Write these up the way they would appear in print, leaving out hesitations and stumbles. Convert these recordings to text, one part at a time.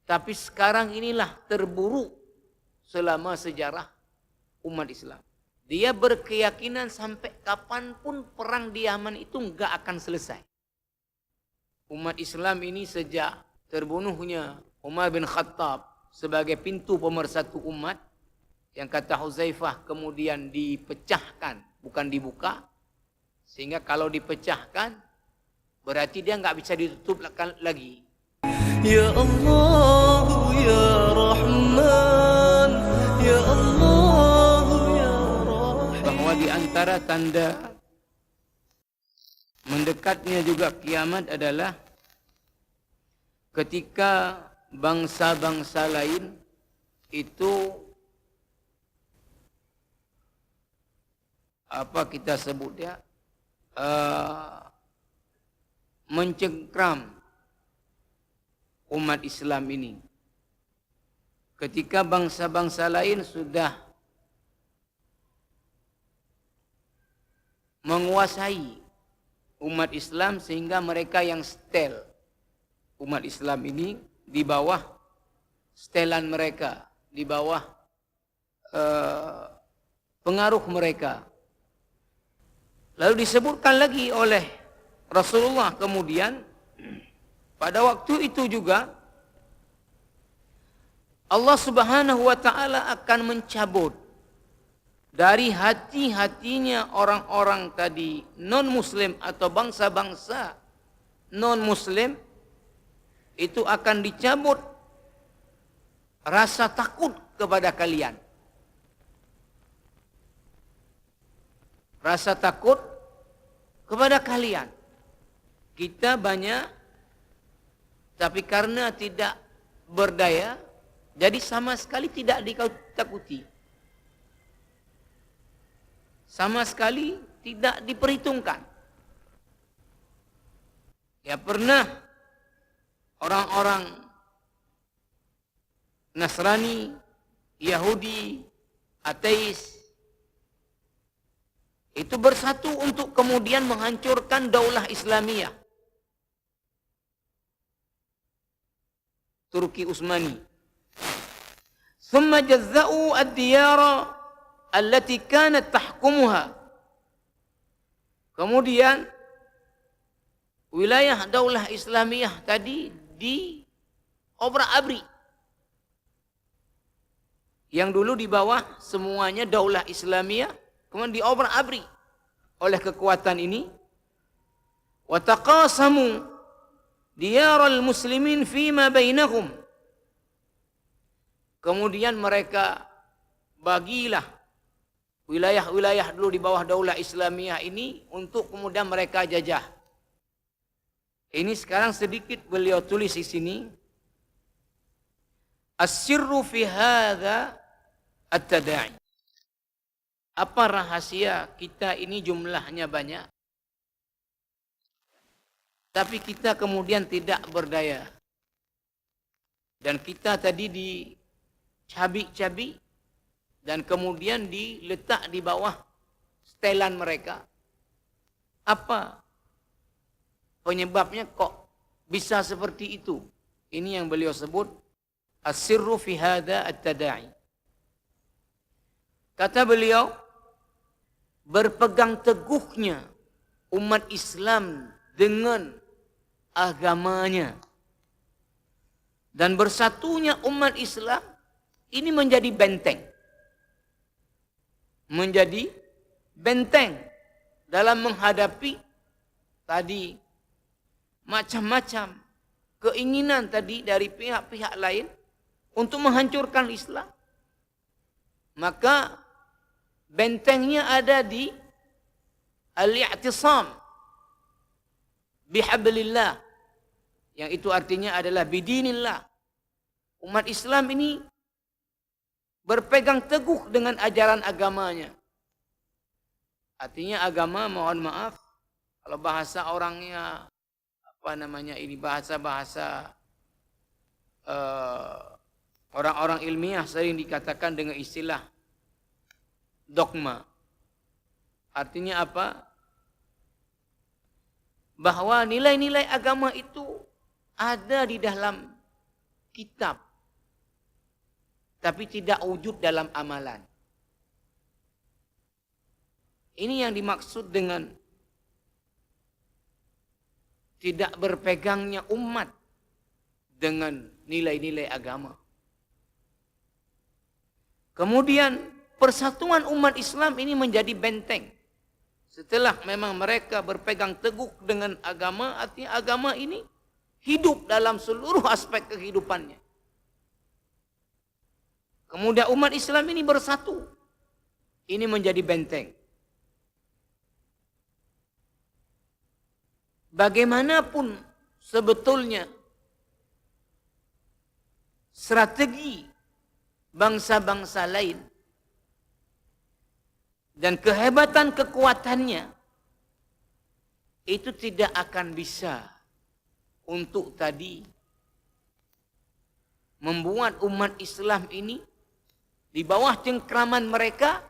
Tapi sekarang inilah terburuk selama sejarah umat Islam. Dia berkeyakinan sampai kapanpun perang di Yaman itu enggak akan selesai. Umat Islam ini sejak terbunuhnya Umar bin Khattab sebagai pintu pemersatu umat, yang kata Huzaifah kemudian dipecahkan, bukan dibuka. Sehingga kalau dipecahkan, berarti dia enggak bisa ditutup lagi. Ya Allah, Ya Rahman, Ya Allah, Ya Rahim. Bahwa di antara tanda mendekatnya juga kiamat adalah ketika bangsa-bangsa lain itu apa kita sebut ya, mencengkram umat Islam ini. Ketika bangsa-bangsa lain sudah menguasai umat Islam sehingga mereka yang setel umat Islam ini di bawah setelan mereka, di bawah pengaruh mereka. Lalu disebutkan lagi oleh Rasulullah kemudian, pada waktu itu juga Allah Subhanahu wa taala akan mencabut dari hati-hatinya orang-orang tadi non-muslim atau bangsa-bangsa non-muslim, itu akan dicabut rasa takut kepada kalian. Rasa takut kepada kalian. Kita banyak, tapi karena tidak berdaya, jadi sama sekali tidak ditakuti. Sama sekali tidak diperhitungkan. Ya pernah orang-orang Nasrani, Yahudi, ateis itu bersatu untuk kemudian menghancurkan daulah Islamiyah Turki Utsmani. Thumma jazza'u ad-diyara allati kanat tahkumuha. Kemudian wilayah daulah Islamiyah tadi diobrak-abrik. Yang dulu di bawah semuanya daulah Islamiyah, kemudian diobrak-abrik oleh kekuatan ini. Wa taqasamu diyaral muslimin fima bainahum. Kemudian mereka bagilah wilayah-wilayah dulu di bawah daulah Islamiyah ini untuk kemudian mereka jajah. Ini sekarang sedikit beliau tulis di sini. As-sirru fi hadza at-tada'i. Apa rahasia kita ini jumlahnya banyak, tapi kita kemudian tidak berdaya. Dan kita tadi dicabik-cabik dan kemudian diletak di bawah setelan mereka. Apa penyebabnya kok bisa seperti itu? Ini yang beliau sebut as-sirru fi hadza at-tada'i. Kata beliau, berpegang teguhnya umat Islam dengan agamanya dan bersatunya umat Islam ini menjadi benteng. Menjadi benteng dalam menghadapi tadi macam-macam keinginan tadi dari pihak-pihak lain untuk menghancurkan Islam. Maka bentengnya ada di al-i'tisam bihablillah, yang itu artinya adalah bidinillah. Umat Islam ini berpegang teguh dengan ajaran agamanya. Artinya agama, mohon maaf, kalau bahasa orangnya apa namanya ini, bahasa-bahasa orang-orang ilmiah sering dikatakan dengan istilah dogma. Artinya apa? Bahwa nilai-nilai agama itu ada di dalam kitab, tapi tidak wujud dalam amalan. Ini yang dimaksud dengan tidak berpegangnya umat dengan nilai-nilai agama. Kemudian persatuan umat Islam ini menjadi benteng. Setelah memang mereka berpegang teguh dengan agama, artinya agama ini hidup dalam seluruh aspek kehidupannya. Kemudian umat Islam ini bersatu. Ini menjadi benteng. Bagaimanapun sebetulnya strategi bangsa-bangsa lain dan kehebatan kekuatannya itu tidak akan bisa untuk tadi membuat umat Islam ini di bawah cengkraman mereka,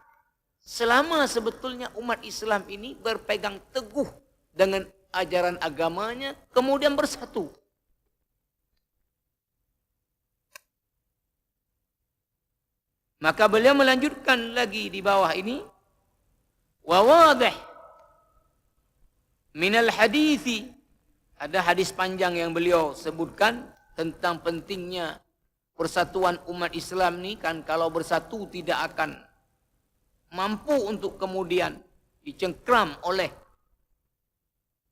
selama sebetulnya umat Islam ini berpegang teguh dengan ajaran agamanya, kemudian bersatu. Maka beliau melanjutkan lagi di bawah ini, wa wadih minal hadithi, ada hadis panjang yang beliau sebutkan tentang pentingnya persatuan umat Islam ini, kan kalau bersatu tidak akan mampu untuk kemudian dicengkram oleh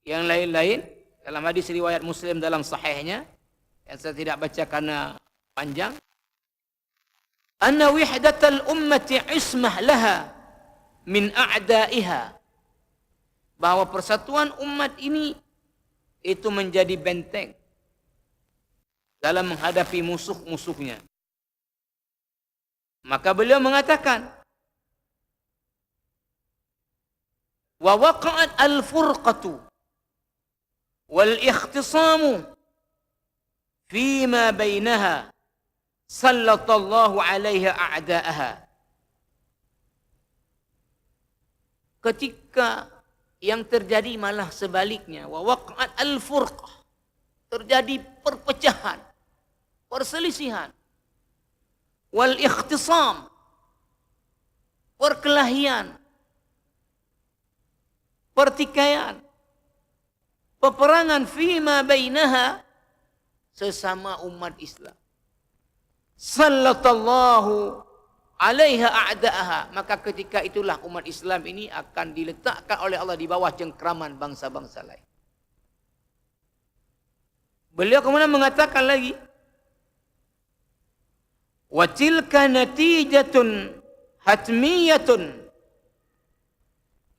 yang lain-lain. Dalam hadis riwayat Muslim dalam sahihnya, yang saya tidak baca karena panjang, anna wihdatal ummati ismah laha min a'daiha, bahwa persatuan umat ini itu menjadi benteng dalam menghadapi musuh-musuhnya. Maka beliau mengatakan, wa waqa'at al-furqatu wal ikhtisamu fima bainaha sallallahu alaiha a'da'aha. Ketika yang terjadi malah sebaliknya, wa waqa'at al-furqah, terjadi perpecahan, perselisihan, wal ikhtisam, perkelahian, pertikaian, peperangan fima bainaha, sesama umat Islam. Sallallahu alaiha a'da'aha, maka ketika itulah umat Islam ini akan diletakkan oleh Allah di bawah cengkraman bangsa-bangsa lain. Beliau kemudian mengatakan lagi, wa tilka natijatun hatmiyatun,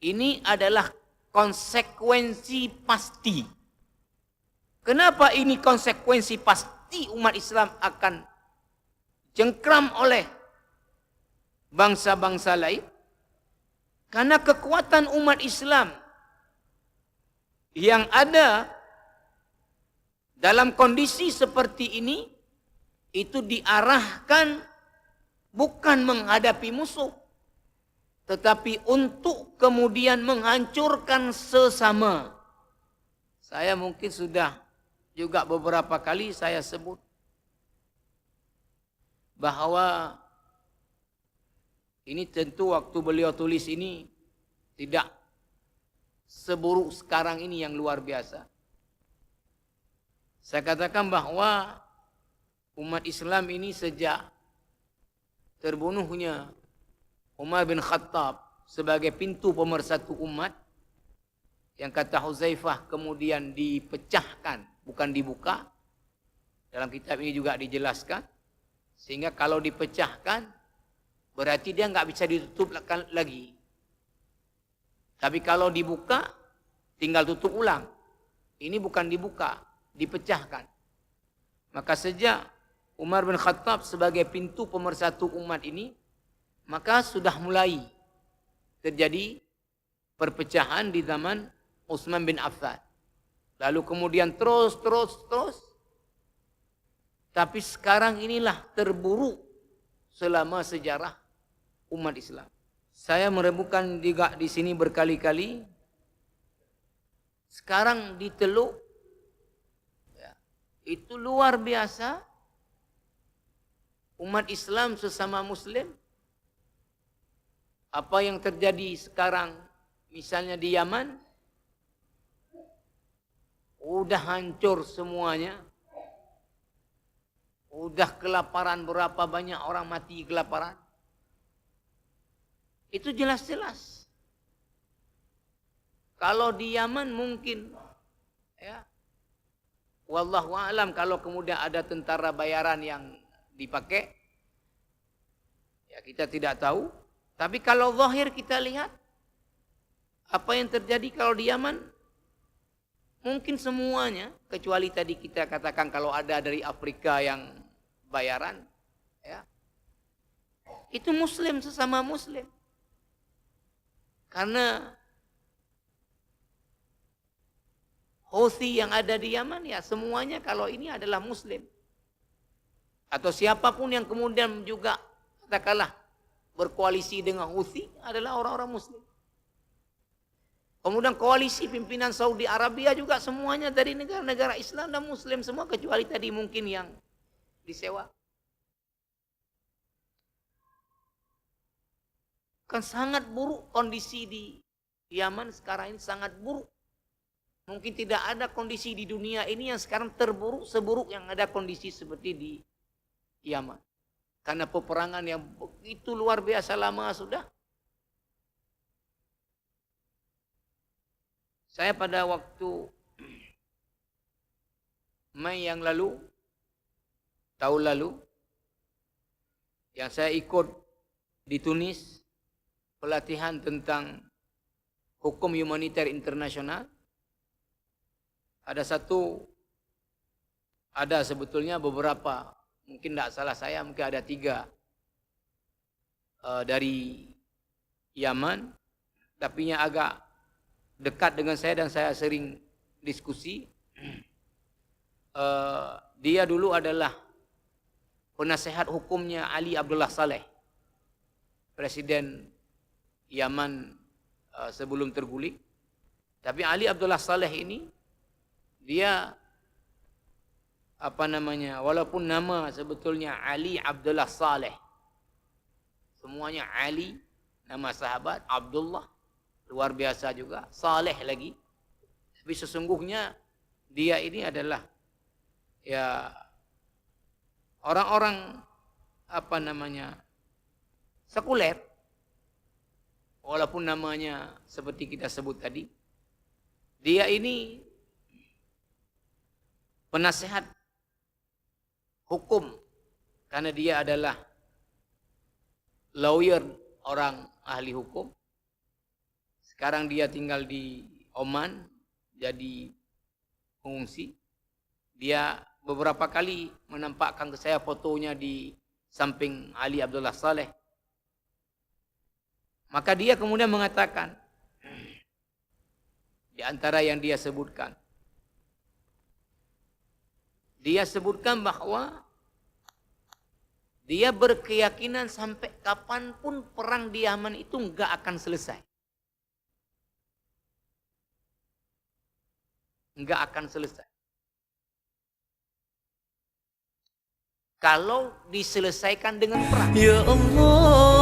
ini adalah konsekuensi pasti. Kenapa ini konsekuensi pasti? Umat Islam akan cengkram oleh bangsa-bangsa lain, karena kekuatan umat Islam yang ada dalam kondisi seperti ini itu diarahkan bukan menghadapi musuh, tetapi untuk kemudian menghancurkan sesama. Saya mungkin sudah juga beberapa kali saya sebut bahwa ini tentu waktu beliau tulis ini tidak seburuk sekarang ini yang luar biasa. Saya katakan bahwa umat Islam ini sejak terbunuhnya Umar bin Khattab sebagai pintu pemersatu umat, yang kata Huzaifah kemudian dipecahkan, bukan dibuka. Dalam kitab ini juga dijelaskan. Sehingga kalau dipecahkan, berarti dia nggak bisa ditutup lagi. Tapi kalau dibuka, tinggal tutup ulang. Ini bukan dibuka, dipecahkan. Maka sejak Umar bin Khattab sebagai pintu pemersatu umat ini, maka sudah mulai terjadi perpecahan di zaman Utsman bin Affan. Lalu kemudian terus. Tapi sekarang inilah terburuk selama sejarah umat Islam. Saya merebutkan juga di sini berkali-kali. Sekarang di Teluk, ya, itu luar biasa umat Islam sesama Muslim. Apa yang terjadi sekarang, misalnya di Yaman, udah hancur semuanya. Udah kelaparan, berapa banyak orang mati kelaparan. Itu jelas-jelas. Kalau di Yaman mungkin, ya, wallahu a'lam, kalau kemudian ada tentara bayaran yang dipakai, ya kita tidak tahu. Tapi kalau zahir kita lihat, apa yang terjadi kalau di Yaman, mungkin semuanya, kecuali tadi kita katakan kalau ada dari Afrika yang bayaran, ya, itu Muslim sesama Muslim. Karena Houthi yang ada di Yaman, ya semuanya kalau ini adalah Muslim. Atau siapapun yang kemudian juga katakanlah berkoalisi dengan Houthi adalah orang-orang Muslim. Kemudian koalisi pimpinan Saudi Arabia juga semuanya dari negara-negara Islam dan Muslim semua, kecuali tadi mungkin yang disewa. Kan sangat buruk kondisi di Yaman sekarang ini, sangat buruk. Mungkin tidak ada kondisi di dunia ini yang sekarang terburuk seburuk yang ada kondisi seperti di Yaman. Karena peperangan yang begitu luar biasa lama sudah. Saya pada waktu Mei yang lalu, tahun lalu, yang saya ikut di Tunis, pelatihan tentang hukum humaniter internasional. Ada sebetulnya beberapa, mungkin tidak salah saya, mungkin ada 3 dari Yaman, tapi yang agak dekat dengan saya dan saya sering diskusi. Dia dulu adalah penasehat hukumnya Ali Abdullah Saleh, Presiden Yaman sebelum terguling. Tapi Ali Abdullah Saleh ini, dia walaupun nama sebetulnya Ali Abdullah Saleh, semuanya Ali, nama sahabat, Abdullah, luar biasa juga, Saleh lagi. Tapi sesungguhnya dia ini adalah ya orang-orang sekuler, walaupun namanya seperti kita sebut tadi. Dia ini penasehat hukum karena dia adalah lawyer, orang ahli hukum. Sekarang dia tinggal di Oman, jadi pengungsi. Dia beberapa kali menampakkan ke saya fotonya di samping Ali Abdullah Saleh. Maka dia kemudian mengatakan, di antara yang dia sebutkan bahwa dia berkeyakinan sampai kapanpun perang di Yaman itu enggak akan selesai. Enggak akan selesai. Kalau diselesaikan dengan perang. Ya Allah.